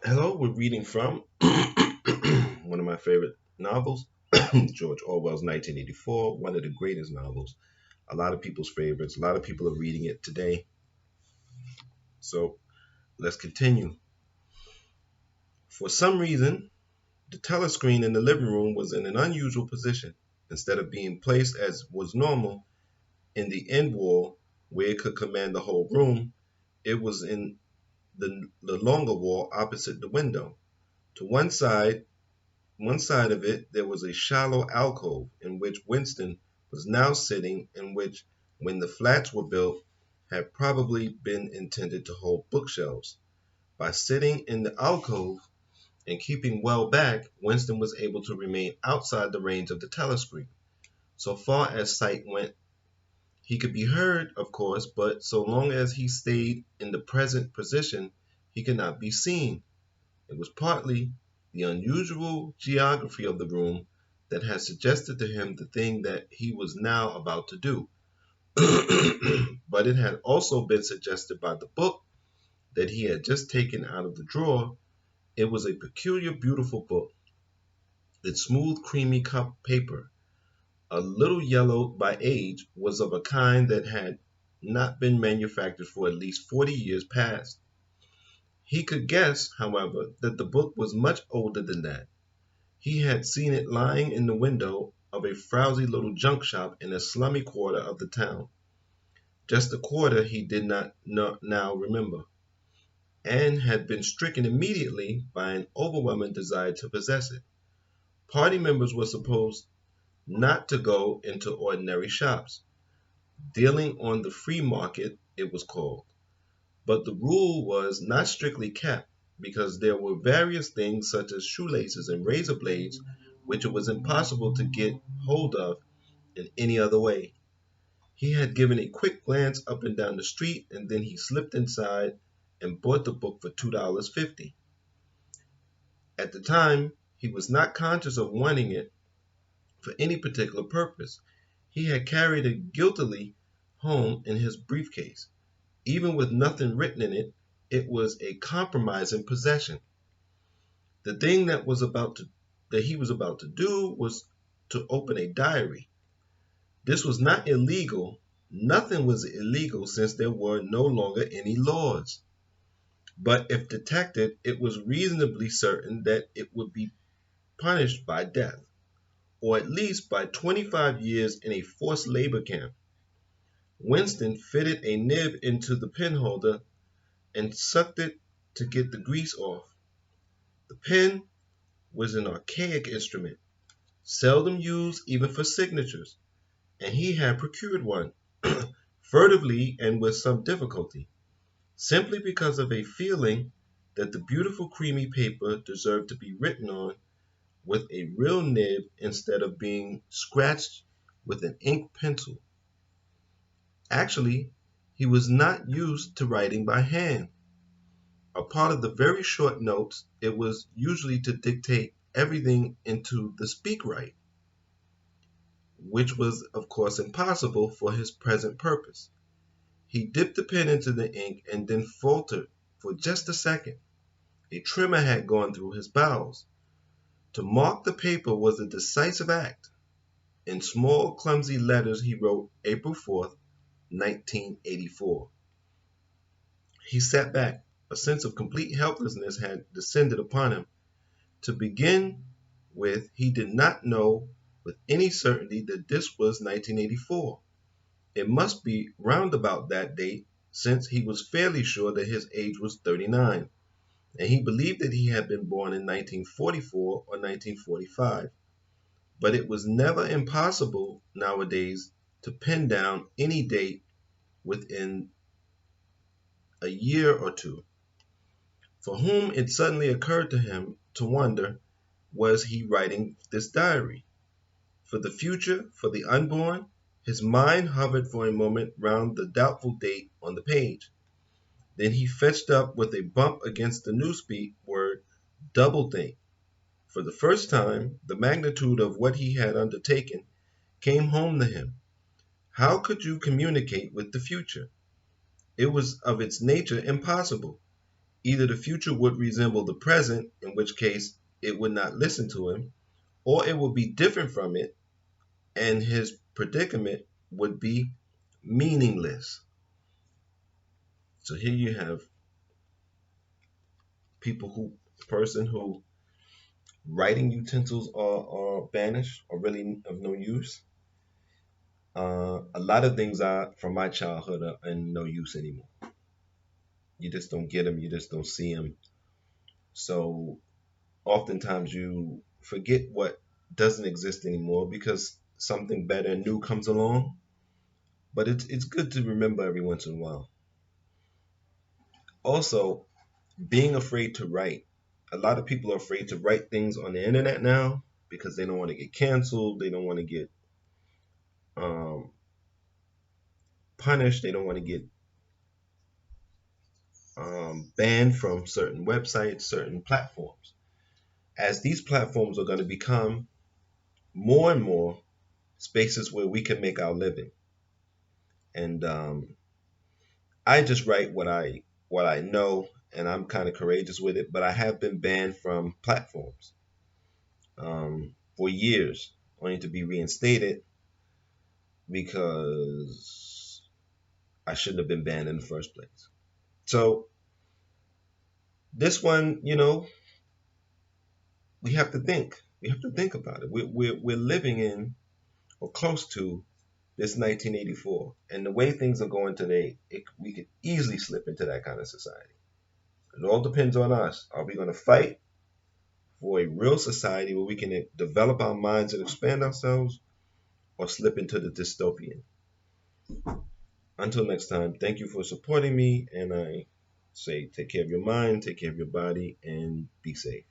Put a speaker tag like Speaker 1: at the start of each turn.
Speaker 1: Hello, we're reading from one of my favorite novels, George Orwell's 1984, one of the greatest novels. A lot of people's favorites. A lot of people are reading it today. So let's continue. For some reason, the telescreen in the living room was in an unusual position. Instead of being placed as was normal in the end wall where it could command the whole room, it was in the longer wall opposite the window. To one side of it there was a shallow alcove in which Winston was now sitting, in which, when the flats were built, had probably been intended to hold bookshelves. By sitting in the alcove and keeping well back, Winston was able to remain outside the range of the telescreen. So far as sight went, he could be heard, of course, but so long as he stayed in the present position, he could not be seen. It was partly the unusual geography of the room that had suggested to him the thing that he was now about to do. But it had also been suggested by the book that he had just taken out of the drawer. It was a peculiar, beautiful book. Its smooth, creamy cup paper, a little yellowed by age, was of a kind that had not been manufactured for at least 40 years past. He could guess, however, that the book was much older than that. He had seen it lying in the window of a frowsy little junk shop in a slummy quarter of the town. Just a quarter he did not now remember, and had been stricken immediately by an overwhelming desire to possess it. Party members were supposed not to go into ordinary shops, dealing on the free market it was called. But the rule was not strictly kept, because there were various things such as shoelaces and razor blades which it was impossible to get hold of in any other way. He had given a quick glance up and down the street, and then he slipped inside and bought the book for $2.50. At the time, he was not conscious of wanting it for any particular purpose. He had carried it guiltily home in his briefcase. Even with nothing written in it, it was a compromising possession. The thing that he was about to do was to open a diary. This was not illegal. Nothing was illegal, since there were no longer any laws. But if detected, it was reasonably certain that it would be punished by death, or at least by 25 years in a forced labor camp. Winston fitted a nib into the penholder and sucked it to get the grease off. The pen was an archaic instrument, seldom used even for signatures, and he had procured one, furtively and with some difficulty, simply because of a feeling that the beautiful creamy paper deserved to be written on with a real nib instead of being scratched with an ink pencil. Actually, he was not used to writing by hand. A part of the very short notes, it was usually to dictate everything into the speak right, which was of course impossible for his present purpose. He dipped the pen into the ink and then faltered for just a second. A tremor had gone through his bowels. To mark the paper was a decisive act. In small, clumsy letters he wrote April 4th, 1984. He sat back. A sense of complete helplessness had descended upon him. To begin with, he did not know with any certainty that this was 1984. It must be round about that date, since he was fairly sure that his age was 39, and he believed that he had been born in 1944 or 1945. But it was never impossible nowadays to pin down any date within a year or two. For whom it suddenly occurred to him to wonder, was he writing this diary? For the future, for the unborn? His mind hovered for a moment round the doubtful date on the page. Then he fetched up with a bump against the newspeak word doublethink. For the first time, the magnitude of what he had undertaken came home to him. How could you communicate with the future? It was of its nature impossible. Either the future would resemble the present, in which case it would not listen to him, or it would be different from it, and his predicament would be meaningless. So here you have person who writing utensils are banished or really of no use. A lot of things are from my childhood are in no use anymore. You just don't get them. You just don't see them. So oftentimes you forget what doesn't exist anymore because something better and new comes along. But it's good to remember every once in a while. Also, being afraid to write. A lot of people are afraid to write things on the internet now because they don't want to get canceled. They don't want to get um, punished. They don't want to get banned from certain websites, certain platforms. As these platforms are going to become more and more spaces where we can make our living. And I just write what I know, and I'm kind of courageous with it. But I have been banned from platforms for years, only to be reinstated because I shouldn't have been banned in the first place. So this one, we have to think. We have to think about it. We're living in or close to this 1984, and the way things are going today, we could easily slip into that kind of society. It all depends on us. Are we going to fight for a real society where we can develop our minds and expand ourselves, or slip into the dystopian? Until next time, thank you for supporting me, and I say take care of your mind, take care of your body, and be safe.